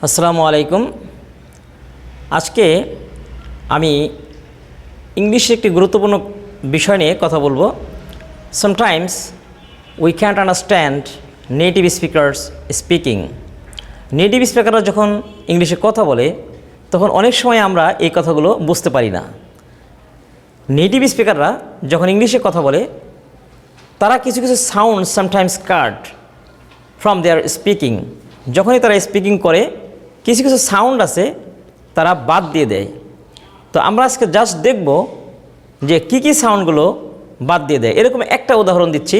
আসসালামু আলাইকুম। আজকে আমি ইংলিশে একটি গুরুত্বপূর্ণ বিষয় নিয়ে কথা বলবো। Sometimes we can't understand native speakers speaking. Native স্পিকাররা যখন ইংলিশে কথা বলে তখন অনেক সময় আমরা এই কথাগুলো বুঝতে পারি না। নেটিভ স্পিকাররা যখন ইংলিশে কথা বলে তারা কিছু কিছু sound sometimes cut from their speaking. যখনই তারা স্পিকিং করে কিছু কিছু সাউন্ড আছে তারা বাদ দিয়ে দেয়। তো আমরা আজকে জাস্ট দেখব যে কি কি সাউন্ডগুলো বাদ দিয়ে দেয়। এরকম একটা উদাহরণ দিচ্ছি।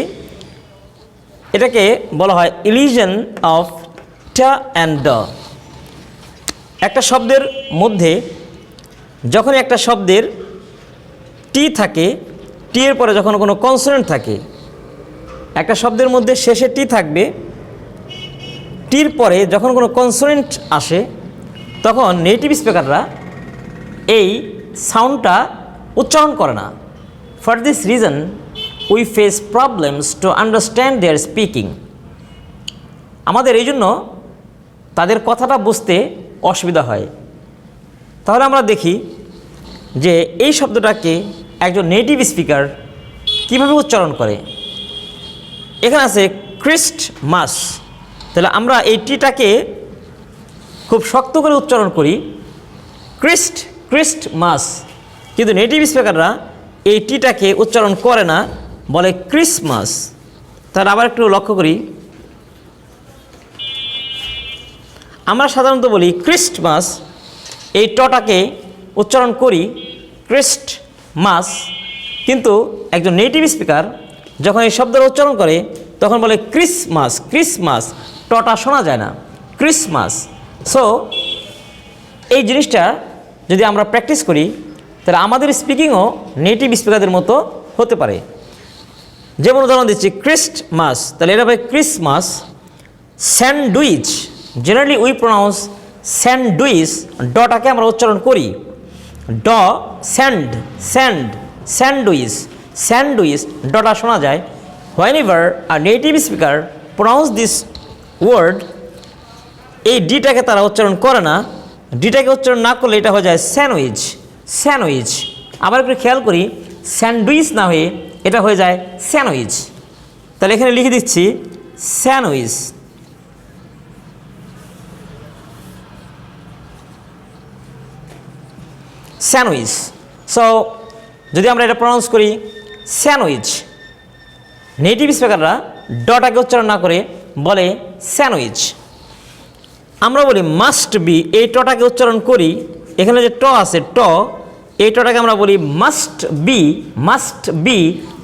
এটাকে বলা হয় ইলিশন অফ টা অ্যান্ড ড। একটা শব্দের মধ্যে যখন একটা শব্দের টি থাকে, টি এর পরে যখন কোনো কনসোনেন্ট থাকে, একটা শব্দের মধ্যে শেষে টি থাকবে, টির পরে যখন কোনো কনসোনেন্ট আসে তখন নেটিভ স্পিকাররা এই সাউন্ডটা উচ্চারণ করে না। For this reason we face problems to understand their speaking. আমাদের এই জন্য তাদের কথাটা বুঝতে অসুবিধা হয়। তাহলে আমরা দেখি যে এই শব্দটাকে একজন নেটিভ স্পিকার কীভাবে উচ্চারণ করে। এখানে আছে ক্রিস্টমাস। তাহলে আমরা এই টিটাকে খুব শক্ত করে উচ্চারণ করি ক্রিস্টমাস, কিন্তু নেটিভ স্পিকাররা এই টিটাকে উচ্চারণ করে না, বলে ক্রিসমাস। তাহলে আবার একটু লক্ষ্য করি, আমরা সাধারণত বলি ক্রিস্টমাস, এই টটাকে উচ্চারণ করি ক্রিস্টমাস, কিন্তু একজন নেটিভ স্পিকার যখন এই শব্দটা উচ্চারণ করে তখন বলে ক্রিসমাস। ক্রিসমাস টটা শোনা যায় না, ক্রিসমাস। সো এই জিনিসটা যদি আমরা প্র্যাকটিস করি তাহলে আমাদের স্পিকিংও নেটিভ স্পিকারদের মতো হতে পারে। যেমন উদাহরণ দিচ্ছি ক্রিস্টমাস, তাহলে এটা হবে Christmas. Sandwich, generally we pronounce sandwich, ডটাকে আমরা উচ্চারণ করি ড, স্যান্ড স্যান্ড স্যান্ডউইচ স্যান্ডউইচ, ডটা শোনা যায়। whenever a native speaker pronounce this word, এই ডিটাকে তারা উচ্চারণ করে না। ডিটাকে উচ্চারণ না করলে এটা হয়ে যায় স্যান্ডউইচ স্যান্ডউইচ। আবার একটু খেয়াল করি, স্যান্ডউইচ না হয়ে এটা হয়ে যায় স্যান্ডউইচ। তাহলে এখানে লিখে দিচ্ছি স্যান্ডউইচ। স্যান্ডউইচ। সো যদি আমরা এটা প্রনাউন্স করি স্যান্ডউইচ, নেটিভ স্পিকাররা ডটাকে উচ্চারণ না করে বলে স্যান্ডউইচ। আমরা বলি মাস্ট বি, এই টটাকে উচ্চারণ করি। এখানে যে ট আছে ট, এই টটাকে আমরা বলি মাস্ট বি। মাস্ট বি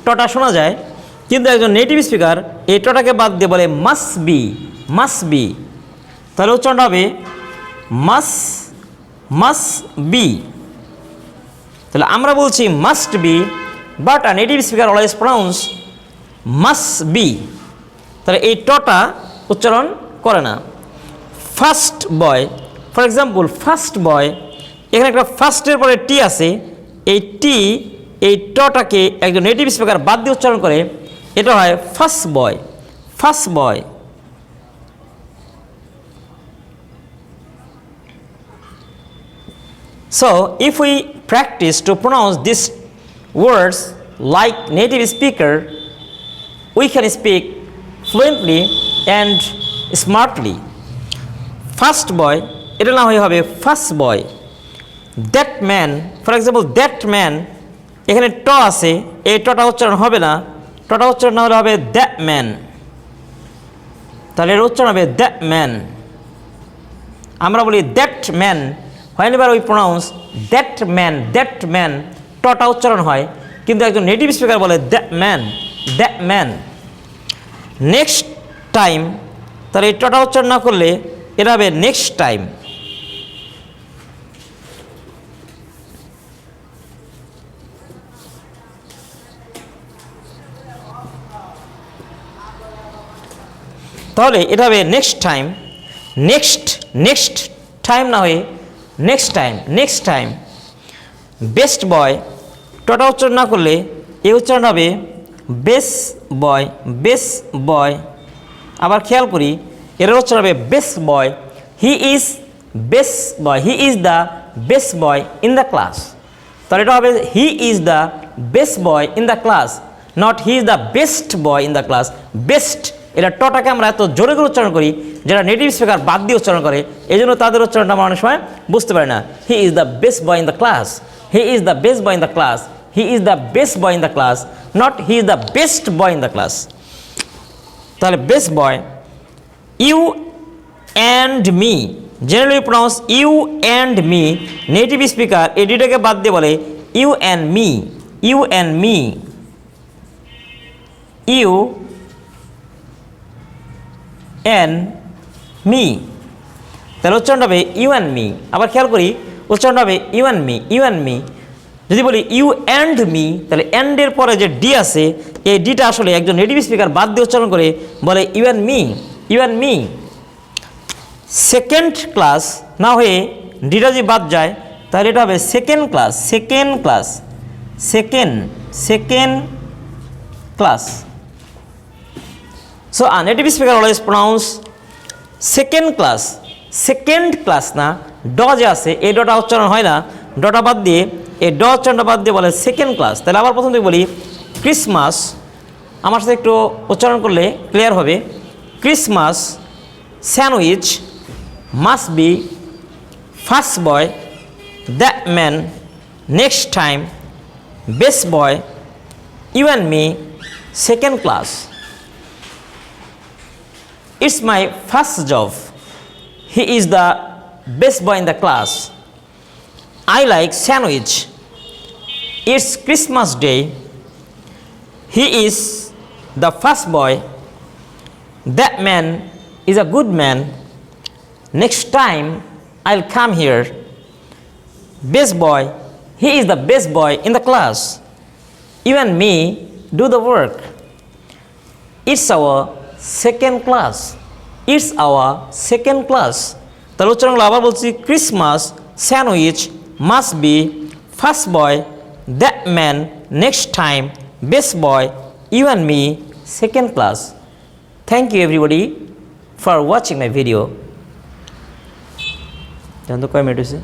টটা শোনা যায়, কিন্তু একজন নেটিভ স্পিকার এই টটাকে বাদ দিয়ে বলে মাস্ট বি মাস্ট বি। তাহলে উচ্চারণটা হবে মাস্ট বি। তাহলে আমরা বলছি must be, but a native speaker always pronounce must be. তাহলে এই টটা উচ্চারণ করে না। First boy, for example first boy, এখানে একটা ফার্স্টের পরে টি আছে, এই টি এই টটাকে একজন নেটিভ স্পিকার বাদ দিয়ে উচ্চারণ করে, এটা হয় first boy first boy. So if we practice to pronounce these words like native speaker, we can speak fluently and smartly. First boy, এটা না হয়ে হবে first boy. That man, for example that man, এখানে ট আছে, এই টটা উচ্চারণ হবে না, টটা উচ্চারণ না হলে হবে দ্যাট ম্যান। তাহলে এর উচ্চারণ হবে দ্যাট ম্যান। আমরা বলি that man, whenever we pronounce that man, টটা উচ্চারণ হয়, কিন্তু একজন নেটিভ স্পিকার বলে দ্যাট ম্যান। নেক্সট টাইম, তাহলে এই টটা উচ্চারণ না করলে এটা হবে নেক্সট টাইম। তাহলে এটা হবে নেক্সট টাইম। নেক্সট টাইম না হয়ে নেক্সট টাইম। বেস্ট বয়, টটা উচ্চারণ না করলে এই উচ্চারণ হবে বেস বয়। আবার খেয়াল করি এর উচ্চারণ হবে best boy. He is best boy, he is the best boy in the class. তাহলে এটা হবে হি is the best boy in the class, not he is the best boy in the class. Best এটা টটাকে আমরা এত জোরে করে উচ্চারণ করি, যারা নেটিভ স্পিকার বাদ দিয়ে উচ্চারণ করে, এই জন্য তাদের উচ্চারণটা আমরা অনেক সময় বুঝতে পারি না। He is the best boy in the class, he is the best boy in the class, he is the best boy in the class, not he is the best boy in the class. তাহলে best boy, you and me, generally pronounce you and me. Native speaker এই দুটাকে বাদ দিয়ে বলে you and me, you and me, you and me. তাহলে উচ্চারণ হবে you and me. আবার খেয়াল করি উচ্চারণ হবে you and me, you and me. যদি বলি ইউ অ্যান্ড মি, তাহলে অ্যান্ডের পরে যে ডি আছে, এই ডিটা আসলে একজন নেটিভ স্পিকার বাদ দিয়ে উচ্চারণ করে বলে you and me, you and me. Second class না হয়ে ডিটা যদি বাদ যায়, তাহলে এটা হবে second class, second class, second class. So a native speaker always pronounce second class, second class না, ড যে আছে এই ডটা উচ্চারণ হয় না, ডটা বাদ দিয়ে এই ড উচ্চারণটা বাদ দিয়ে বলে সেকেন্ড ক্লাস। তাহলে আবার প্রথম থেকে বলি ক্রিসমাস, আমার সাথে একটু উচ্চারণ করলে ক্লিয়ার হবে। Christmas sandwich must be first boy, that man next time best boy, you and me second class. It's my first job. He is the best boy in the class. I like sandwich. It's Christmas Day. He is the first boy. That man is a good man. Next time I'll come here. Best boy. He is the best boy in the class. You and me do the work. It's our second class, it's our second class. তাহলে উচ্চারণগুলো আবার বলছি, Christmas sandwich must be first boy, that man next time best boy, you and me second class. Thank you everybody for watching my video. জানতো কয় minute হয়েছে?